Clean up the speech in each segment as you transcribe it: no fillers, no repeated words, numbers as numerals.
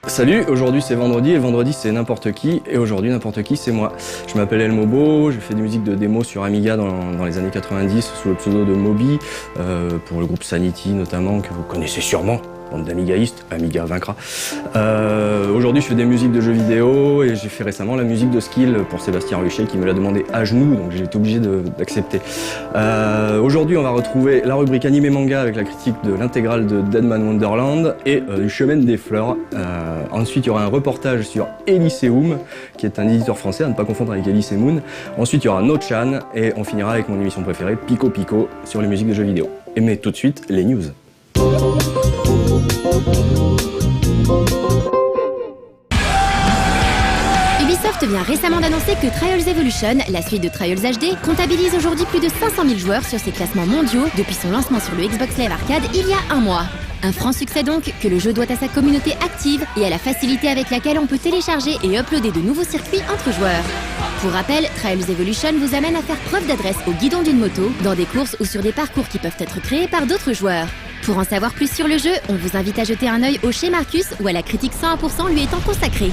Salut, aujourd'hui c'est vendredi et vendredi c'est n'importe qui et aujourd'hui n'importe qui c'est moi. Je m'appelle El Mobo, j'ai fait des musiques de démo sur Amiga dans les années 90 sous le pseudo de Moby, pour le groupe Sanity notamment que vous connaissez sûrement. Bande d'amigaïstes, Amiga vaincra. Aujourd'hui je fais des musiques de jeux vidéo et j'ai fait récemment la musique de Skill pour Sébastien Ruchet qui me l'a demandé à genoux, donc j'ai été obligé d'accepter. Aujourd'hui on va retrouver la rubrique anime et manga avec la critique de l'intégrale de Deadman Wonderland et du Chemin des Fleurs. Ensuite il y aura un reportage sur Elyséum qui est un éditeur français à ne pas confondre avec Elise et Moon. Ensuite il y aura No-chan et on finira avec mon émission préférée Pico Pico sur les musiques de jeux vidéo. Et mais tout de suite les news. Ubisoft vient récemment d'annoncer que Trials Evolution, la suite de Trials HD, comptabilise aujourd'hui plus de 500 000 joueurs sur ses classements mondiaux depuis son lancement sur le Xbox Live Arcade il y a un mois. Un franc succès donc, que le jeu doit à sa communauté active et à la facilité avec laquelle on peut télécharger et uploader de nouveaux circuits entre joueurs. Pour rappel, Trials Evolution vous amène à faire preuve d'adresse au guidon d'une moto, dans des courses ou sur des parcours qui peuvent être créés par d'autres joueurs. Pour en savoir plus sur le jeu, on vous invite à jeter un œil au Chez Marcus où à la critique 100% lui étant consacrée.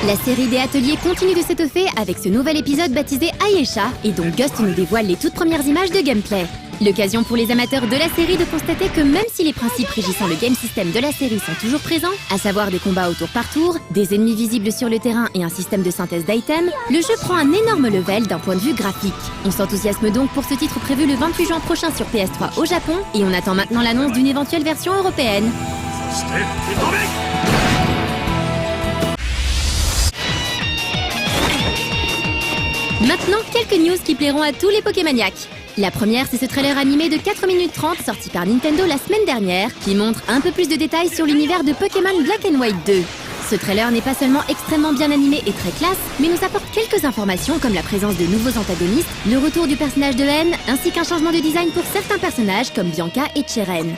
La série des ateliers continue de s'étoffer avec ce nouvel épisode baptisé Ayesha et dont Gust nous dévoile les toutes premières images de gameplay. L'occasion pour les amateurs de la série de constater que même si les principes régissant le game system de la série sont toujours présents, à savoir des combats au tour par tour, des ennemis visibles sur le terrain et un système de synthèse d'items, le jeu prend un énorme level d'un point de vue graphique. On s'enthousiasme donc pour ce titre prévu le 28 juin prochain sur PS3 au Japon et on attend maintenant l'annonce d'une éventuelle version européenne. Maintenant, quelques news qui plairont à tous les Pokémaniacs. La première, c'est ce trailer animé de 4 minutes 30 sorti par Nintendo la semaine dernière, qui montre un peu plus de détails sur l'univers de Pokémon Black and White 2. Ce trailer n'est pas seulement extrêmement bien animé et très classe, mais nous apporte quelques informations comme la présence de nouveaux antagonistes, le retour du personnage de N, ainsi qu'un changement de design pour certains personnages comme Bianca et Cheren.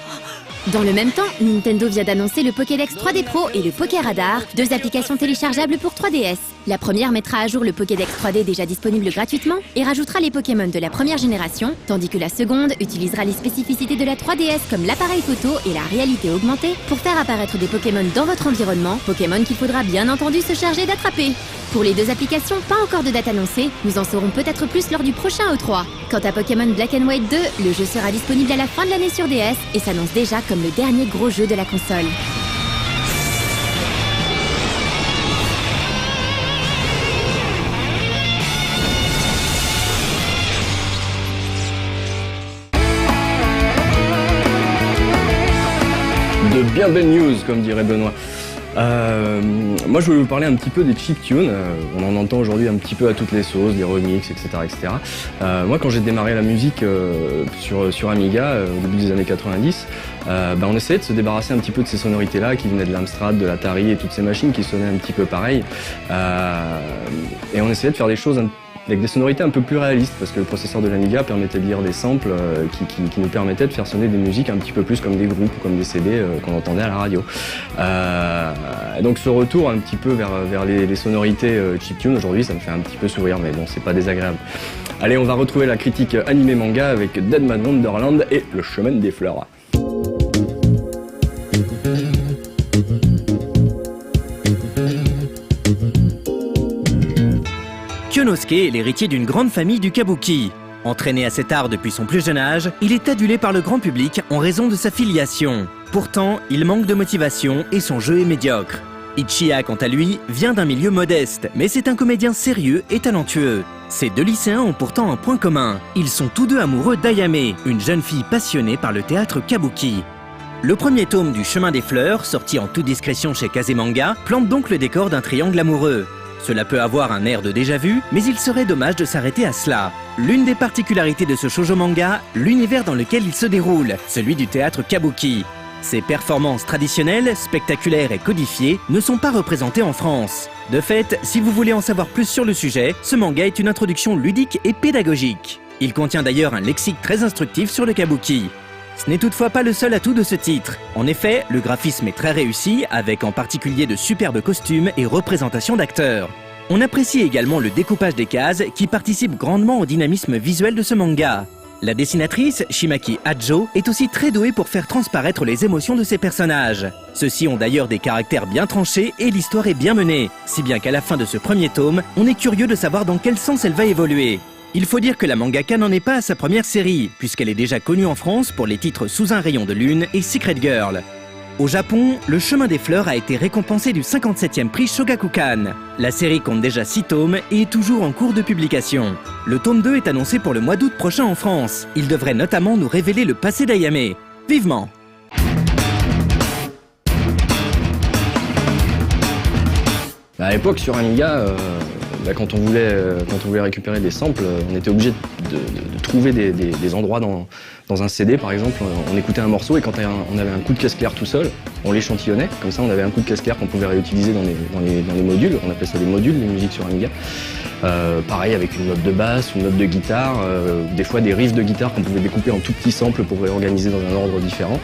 Dans le même temps, Nintendo vient d'annoncer le Pokédex 3D Pro et le Pokéradar, deux applications téléchargeables pour 3DS. La première mettra à jour le Pokédex 3D déjà disponible gratuitement et rajoutera les Pokémon de la première génération, tandis que la seconde utilisera les spécificités de la 3DS comme l'appareil photo et la réalité augmentée pour faire apparaître des Pokémon dans votre environnement, Pokémon qu'il faudra bien entendu se charger d'attraper. Pour les deux applications, pas encore de date annoncée, nous en saurons peut-être plus lors du prochain E3. Quant à Pokémon Black and White 2, le jeu sera disponible à la fin de l'année sur DS et s'annonce déjà comme le dernier gros jeu de la console. De bien belles news, comme dirait Benoît. Moi je voulais vous parler un petit peu des chiptunes. On en entend aujourd'hui un petit peu à toutes les sauces, des remixes, etc. etc. Moi quand j'ai démarré la musique sur Amiga au début des années 90, on essayait de se débarrasser un petit peu de ces sonorités là qui venaient de l'Amstrad, de l'Atari et toutes ces machines qui sonnaient un petit peu pareil. Et on essayait de faire des choses avec des sonorités un peu plus réalistes parce que le processeur de l'Amiga permettait de lire des samples qui nous permettaient de faire sonner des musiques un petit peu plus comme des groupes ou comme des CD qu'on entendait à la radio. Donc ce retour un petit peu vers les sonorités chiptune aujourd'hui, ça me fait un petit peu sourire, mais bon, c'est pas désagréable. Allez, on va retrouver la critique animé manga avec Deadman Wonderland et le Chemin des Fleurs. Kyonosuke est l'héritier d'une grande famille du kabuki. Entraîné à cet art depuis son plus jeune âge, il est adulé par le grand public en raison de sa filiation. Pourtant, il manque de motivation et son jeu est médiocre. Ichiya, quant à lui, vient d'un milieu modeste, mais c'est un comédien sérieux et talentueux. Ces deux lycéens ont pourtant un point commun. Ils sont tous deux amoureux d'Ayame, une jeune fille passionnée par le théâtre kabuki. Le premier tome du Chemin des Fleurs, sorti en toute discrétion chez Kazemanga, plante donc le décor d'un triangle amoureux. Cela peut avoir un air de déjà-vu, mais il serait dommage de s'arrêter à cela. L'une des particularités de ce shoujo manga, l'univers dans lequel il se déroule, celui du théâtre kabuki. Ces performances traditionnelles, spectaculaires et codifiées ne sont pas représentées en France. De fait, si vous voulez en savoir plus sur le sujet, ce manga est une introduction ludique et pédagogique. Il contient d'ailleurs un lexique très instructif sur le kabuki. Ce n'est toutefois pas le seul atout de ce titre. En effet, le graphisme est très réussi, avec en particulier de superbes costumes et représentations d'acteurs. On apprécie également le découpage des cases qui participe grandement au dynamisme visuel de ce manga. La dessinatrice, Shimaki Adjo, est aussi très douée pour faire transparaître les émotions de ses personnages. Ceux-ci ont d'ailleurs des caractères bien tranchés et l'histoire est bien menée, si bien qu'à la fin de ce premier tome, on est curieux de savoir dans quel sens elle va évoluer. Il faut dire que la mangaka n'en est pas à sa première série, puisqu'elle est déjà connue en France pour les titres Sous un rayon de lune et Secret Girl. Au Japon, Le Chemin des Fleurs a été récompensé du 57e prix Shogakukan. La série compte déjà 6 tomes et est toujours en cours de publication. Le tome 2 est annoncé pour le mois d'août prochain en France. Il devrait notamment nous révéler le passé d'Ayame. Vivement! À l'époque, sur Amiga, quand on voulait récupérer des samples, on était obligé de trouver des endroits dans un CD, par exemple. On écoutait un morceau et quand on avait un coup de caisse claire tout seul, on l'échantillonnait. Comme ça, on avait un coup de caisse claire qu'on pouvait réutiliser dans les modules. On appelait ça des modules, les musiques sur Amiga. Pareil avec une note de basse, une note de guitare, des fois des riffs de guitare qu'on pouvait découper en tout petits samples pour réorganiser dans un ordre différent.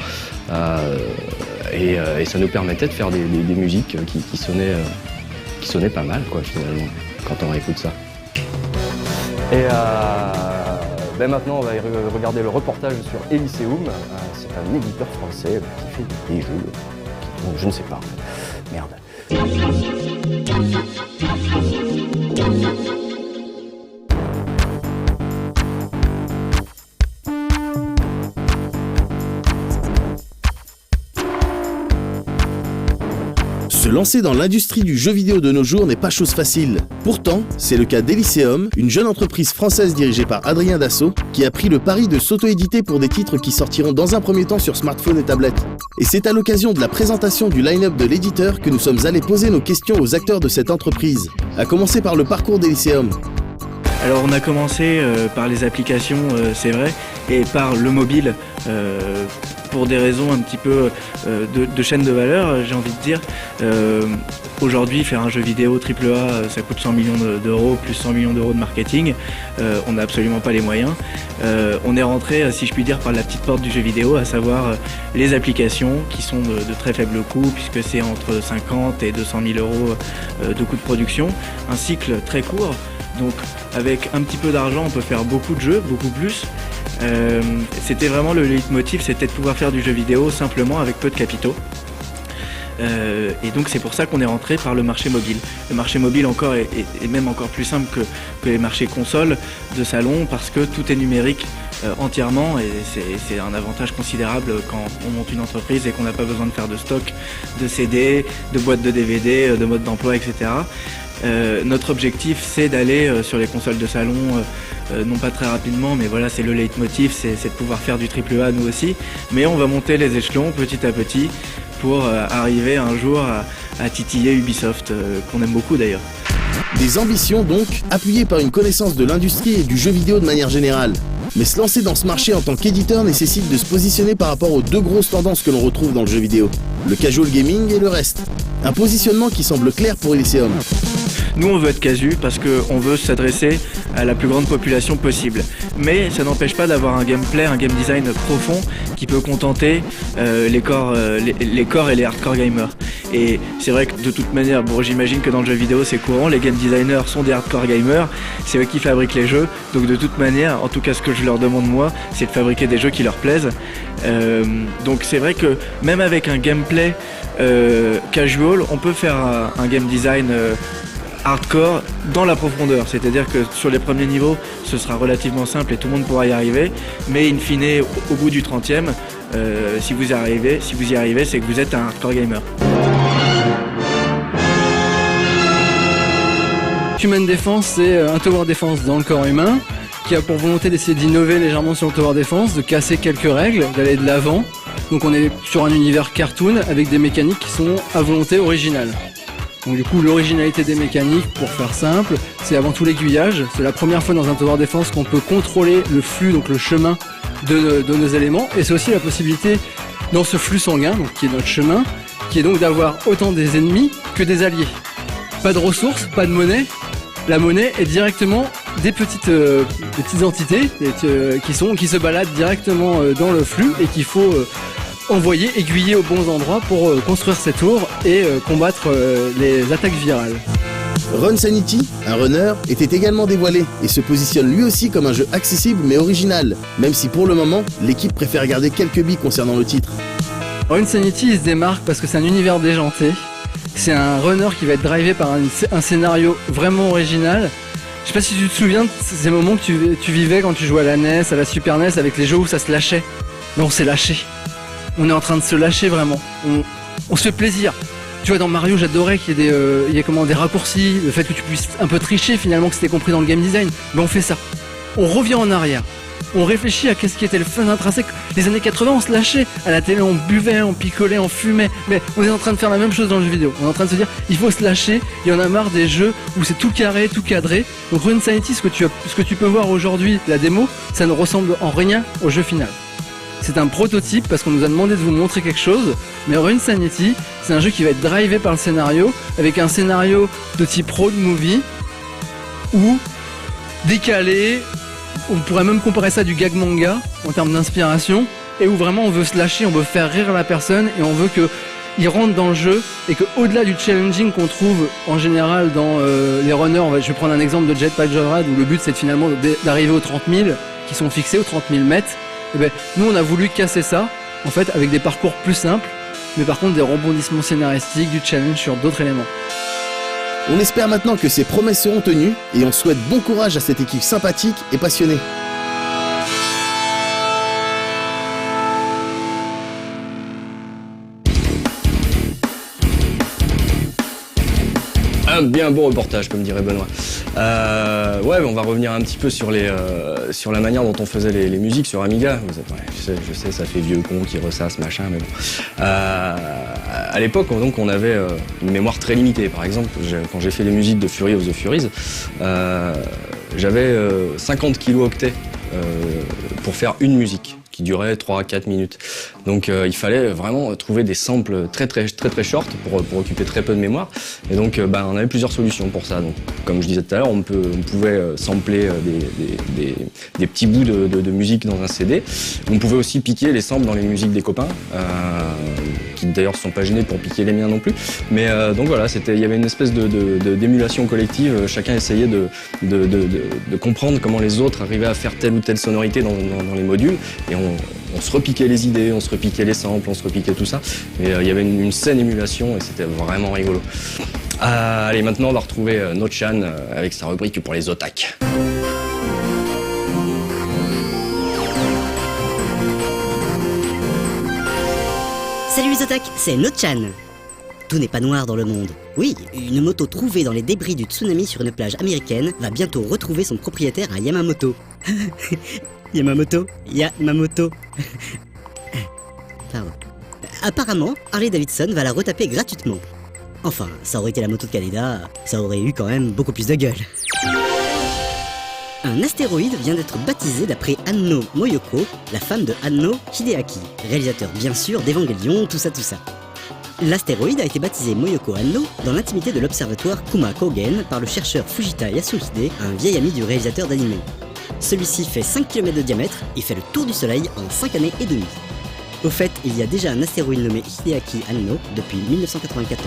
Et ça nous permettait de faire des musiques qui sonnaient pas mal, quoi, finalement, quand on réécoute ça. Et maintenant, on va regarder le reportage sur Elyséum. C'est un éditeur français qui fait des jeux. Donc, je ne sais pas, en fait. Merde. Se lancer dans l'industrie du jeu vidéo de nos jours n'est pas chose facile. Pourtant, c'est le cas d'Elyséum, une jeune entreprise française dirigée par Adrien Dassault, qui a pris le pari de s'auto-éditer pour des titres qui sortiront dans un premier temps sur smartphone et tablette. Et c'est à l'occasion de la présentation du line-up de l'éditeur que nous sommes allés poser nos questions aux acteurs de cette entreprise, à commencer par le parcours d'Elyséum. Alors on a commencé par les applications, c'est vrai, et par le mobile, pour des raisons un petit peu de chaîne de valeur, j'ai envie de dire. Aujourd'hui, faire un jeu vidéo AAA, ça coûte 100 millions d'euros, plus 100 millions d'euros de marketing. On n'a absolument pas les moyens. On est rentré, si je puis dire, par la petite porte du jeu vidéo, à savoir les applications qui sont de très faible coût, puisque c'est entre 50 et 200 000 euros de coût de production. Un cycle très court. Donc avec un petit peu d'argent, on peut faire beaucoup de jeux, beaucoup plus. C'était vraiment le leitmotiv, c'était de pouvoir faire du jeu vidéo simplement avec peu de capitaux. Et donc c'est pour ça qu'on est rentré par le marché mobile. Le marché mobile encore est même encore plus simple que les marchés consoles de salon, parce que tout est numérique entièrement, et c'est un avantage considérable quand on monte une entreprise et qu'on n'a pas besoin de faire de stock, de CD, de boîtes de DVD, de mode d'emploi, etc. Notre objectif, c'est d'aller sur les consoles de salon, non pas très rapidement, mais voilà, c'est le leitmotiv, c'est de pouvoir faire du AAA nous aussi, mais on va monter les échelons petit à petit pour arriver un jour à titiller Ubisoft, qu'on aime beaucoup d'ailleurs. Des ambitions donc, appuyées par une connaissance de l'industrie et du jeu vidéo de manière générale. Mais se lancer dans ce marché en tant qu'éditeur nécessite de se positionner par rapport aux deux grosses tendances que l'on retrouve dans le jeu vidéo, le casual gaming et le reste. Un positionnement qui semble clair pour Elyséum. Nous, on veut être casu parce qu'on veut s'adresser à la plus grande population possible. Mais ça n'empêche pas d'avoir un gameplay, un game design profond qui peut contenter les corps et les hardcore gamers. Et c'est vrai que de toute manière, bon, j'imagine que dans le jeu vidéo c'est courant, les game designers sont des hardcore gamers, c'est eux qui fabriquent les jeux. Donc de toute manière, en tout cas ce que je leur demande moi, c'est de fabriquer des jeux qui leur plaisent. Donc c'est vrai que même avec un gameplay casual, on peut faire un game design hardcore dans la profondeur, c'est-à-dire que sur les premiers niveaux ce sera relativement simple et tout le monde pourra y arriver, mais in fine au bout du 30e, si vous y arrivez, c'est que vous êtes un hardcore gamer. Human Defense, c'est un tower defense dans le corps humain qui a pour volonté d'essayer d'innover légèrement sur le tower defense, de casser quelques règles, d'aller de l'avant. Donc on est sur un univers cartoon avec des mécaniques qui sont à volonté originales. Donc du coup, l'originalité des mécaniques, pour faire simple, c'est avant tout l'aiguillage. C'est la première fois dans un tower defense qu'on peut contrôler le flux, donc le chemin de nos éléments. Et c'est aussi la possibilité dans ce flux sanguin, donc, qui est notre chemin, qui est donc d'avoir autant des ennemis que des alliés. Pas de ressources, pas de monnaie. La monnaie est directement des petites entités qui se baladent directement dans le flux et qu'il faut envoyer, aiguiller aux bons endroits pour construire ces tours et combattre les attaques virales. Run Sanity, un runner, était également dévoilé et se positionne lui aussi comme un jeu accessible mais original, même si pour le moment, l'équipe préfère garder quelques billes concernant le titre. Run Sanity, il se démarque parce que c'est un univers déjanté. C'est un runner qui va être drivé par un scénario vraiment original. Je sais pas si tu te souviens de ces moments que tu vivais quand tu jouais à la NES, à la Super NES, avec les jeux où ça se lâchait. Mais on s'est lâché. On est en train de se lâcher vraiment. On se fait plaisir. Tu vois, dans Mario, j'adorais qu'il y ait des raccourcis, le fait que tu puisses un peu tricher finalement, que c'était compris dans le game design. Mais on fait ça. On revient en arrière. On réfléchit à qu'est-ce qui était le fun intrinsèque. Les années 80, on se lâchait. À la télé, on buvait, on picolait, on fumait. Mais on est en train de faire la même chose dans le jeu vidéo. On est en train de se dire, il faut se lâcher. Il y en a marre des jeux où c'est tout carré, tout cadré. Donc Run Sanity, ce que tu peux voir aujourd'hui, la démo, ça ne ressemble en rien au jeu final. C'est un prototype parce qu'on nous a demandé de vous montrer quelque chose. Mais Run Sanity, c'est un jeu qui va être drivé par le scénario, avec un scénario de type road movie, ou décalé. On pourrait même comparer ça à du gag manga en termes d'inspiration, et où vraiment on veut se lâcher, on veut faire rire la personne et on veut qu'il rentre dans le jeu et qu'au-delà du challenging qu'on trouve en général dans les runners, je vais prendre un exemple de Jetpack Joyride où le but c'est finalement d'arriver aux 30 000 qui sont fixés, aux 30 000 mètres. Et ben, nous on a voulu casser ça en fait avec des parcours plus simples, mais par contre des rebondissements scénaristiques, du challenge sur d'autres éléments. On espère maintenant que ces promesses seront tenues et on souhaite bon courage à cette équipe sympathique et passionnée. Un bien beau reportage, comme dirait Benoît. Ouais, on va revenir un petit peu sur la manière dont on faisait les musiques sur Amiga. Je sais, ça fait vieux con qui ressasse, machin, mais bon. À l'époque, donc, on avait une mémoire très limitée. Par exemple, quand j'ai fait les musiques de Fury of the Furies, j'avais 50 kilooctets pour faire une musique qui durait 3 à 4 minutes. Donc il fallait vraiment trouver des samples très short pour occuper très peu de mémoire. Et donc on avait plusieurs solutions pour ça. Donc comme je disais tout à l'heure, on pouvait sampler des petits bouts de musique dans un CD. On pouvait aussi piquer les samples dans les musiques des copains, qui d'ailleurs ne sont pas gênés pour piquer les miens non plus. Mais donc voilà, il y avait une espèce d'émulation collective. Chacun essayait de comprendre comment les autres arrivaient à faire telle ou telle sonorité dans les modules. Et on se repiquait les idées, on se repiquait les samples, on se repiquait tout ça. Et il y avait une saine émulation et c'était vraiment rigolo. Allez, maintenant on va retrouver Nochan avec sa rubrique pour les otaks. Salut les otaks, c'est Nochan. Tout n'est pas noir dans le monde. Oui, une moto trouvée dans les débris du tsunami sur une plage américaine va bientôt retrouver son propriétaire à Yamamoto. Yamamoto. Pardon. Apparemment, Harley Davidson va la retaper gratuitement. Enfin, ça aurait été la moto de Kaneda, ça aurait eu quand même beaucoup plus de gueule. Un astéroïde vient d'être baptisé d'après Anno Moyoko, la femme de Anno Hideaki, réalisateur bien sûr d'Evangelion, tout ça. L'astéroïde a été baptisé Moyoko Anno dans l'intimité de l'observatoire Kuma Kogen par le chercheur Fujita Yasuhide, un vieil ami du réalisateur d'anime. Celui-ci fait 5 km de diamètre et fait le tour du soleil en 5 années et demie. Au fait, il y a déjà un astéroïde nommé Hideaki Anno depuis 1994.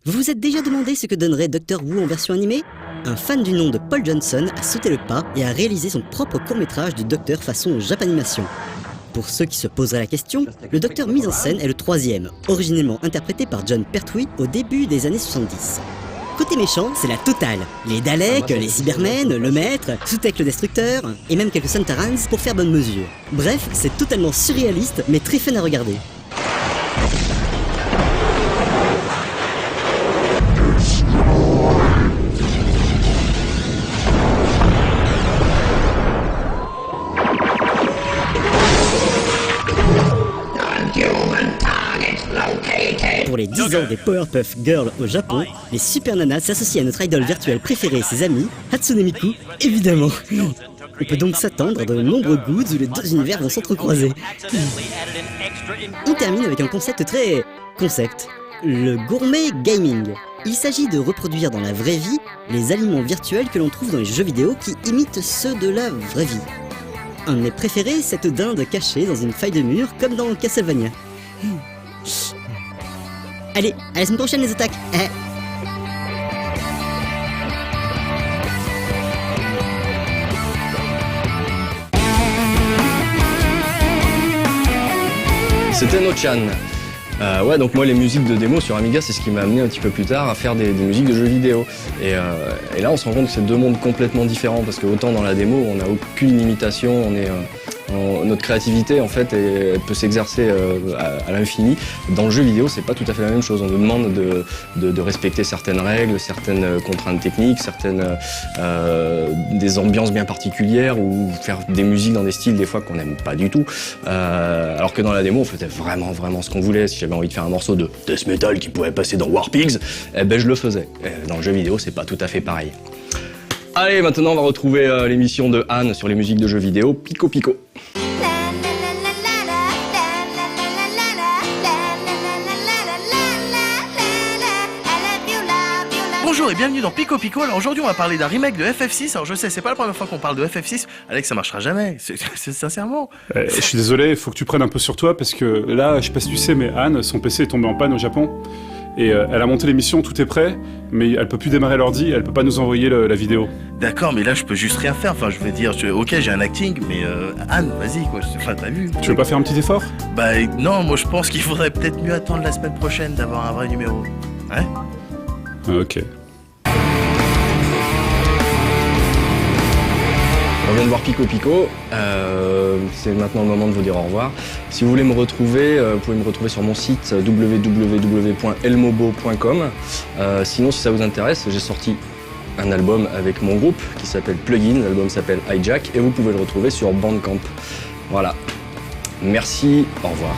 Vous vous êtes déjà demandé ce que donnerait Dr. Who en version animée ? Un fan du nom de Paul Johnson a sauté le pas et a réalisé son propre court-métrage du Docteur façon Japanimation. Pour ceux qui se poseraient la question, le Docteur mis en scène est le 3e, originellement interprété par John Pertwee au début des années 70. Côté méchant, c'est la totale. Les Daleks, les Cybermen, le Maître, Sutek le Destructeur, et même quelques Suntarans pour faire bonne mesure. Bref, c'est totalement surréaliste, mais très fun à regarder. Pour les 10 ans des Powerpuff Girls au Japon, les Super Nanas s'associent à notre idole virtuelle préférée et ses amis, Hatsune Miku, évidemment. On peut donc s'attendre à de nombreux goods où les deux univers vont s'entrecroiser. On termine avec un concept très... concept. Le gourmet gaming. Il s'agit de reproduire dans la vraie vie les aliments virtuels que l'on trouve dans les jeux vidéo qui imitent ceux de la vraie vie. Un de mes préférés, cette dinde cachée dans une faille de mur comme dans Castlevania. Allez, à la semaine prochaine les attaques. C'était No-chan. Ouais, donc moi les musiques de démo sur Amiga, c'est ce qui m'a amené un petit peu plus tard à faire des musiques de jeux vidéo. Et là on se rend compte que c'est deux mondes complètement différents, parce que autant dans la démo on n'a aucune limitation, notre créativité en fait elle peut s'exercer à l'infini. Dans le jeu vidéo c'est pas tout à fait la même chose, on nous demande de respecter certaines règles, certaines contraintes techniques, des ambiances bien particulières, ou faire des musiques dans des styles des fois qu'on n'aime pas du tout. Alors que dans la démo on faisait vraiment ce qu'on voulait. Si j'avais envie de faire un morceau de death metal qui pouvait passer dans War Pigs, eh ben je le faisais. Et dans le jeu vidéo c'est pas tout à fait pareil. Allez, maintenant on va retrouver l'émission de Anne sur les musiques de jeux vidéo, Pico Pico. Bonjour et bienvenue dans Pico Pico. Alors aujourd'hui on va parler d'un remake de FF6. Alors je sais, c'est pas la première fois qu'on parle de FF6. Alex, ça marchera jamais, c'est sincèrement. Je suis désolé, il faut que tu prennes un peu sur toi parce que là, je sais pas si tu sais, mais Anne, son PC est tombé en panne au Japon. Et elle a monté l'émission, tout est prêt, mais elle peut plus démarrer l'ordi, elle peut pas nous envoyer la vidéo. D'accord, mais là je peux juste rien faire. Enfin, je veux dire, ok, j'ai un acting, mais Anne, vas-y quoi. Enfin, t'as vu. Tu veux pas faire un petit effort ? Bah non, moi je pense qu'il faudrait peut-être mieux attendre la semaine prochaine d'avoir un vrai numéro. Hein ? Ok. On vient de voir Pico Pico, c'est maintenant le moment de vous dire au revoir. Si vous voulez me retrouver, vous pouvez me retrouver sur mon site www.elmobo.com. Sinon, si ça vous intéresse, j'ai sorti un album avec mon groupe qui s'appelle Plugin, l'album s'appelle Hijack, et vous pouvez le retrouver sur Bandcamp. Voilà. Merci, au revoir.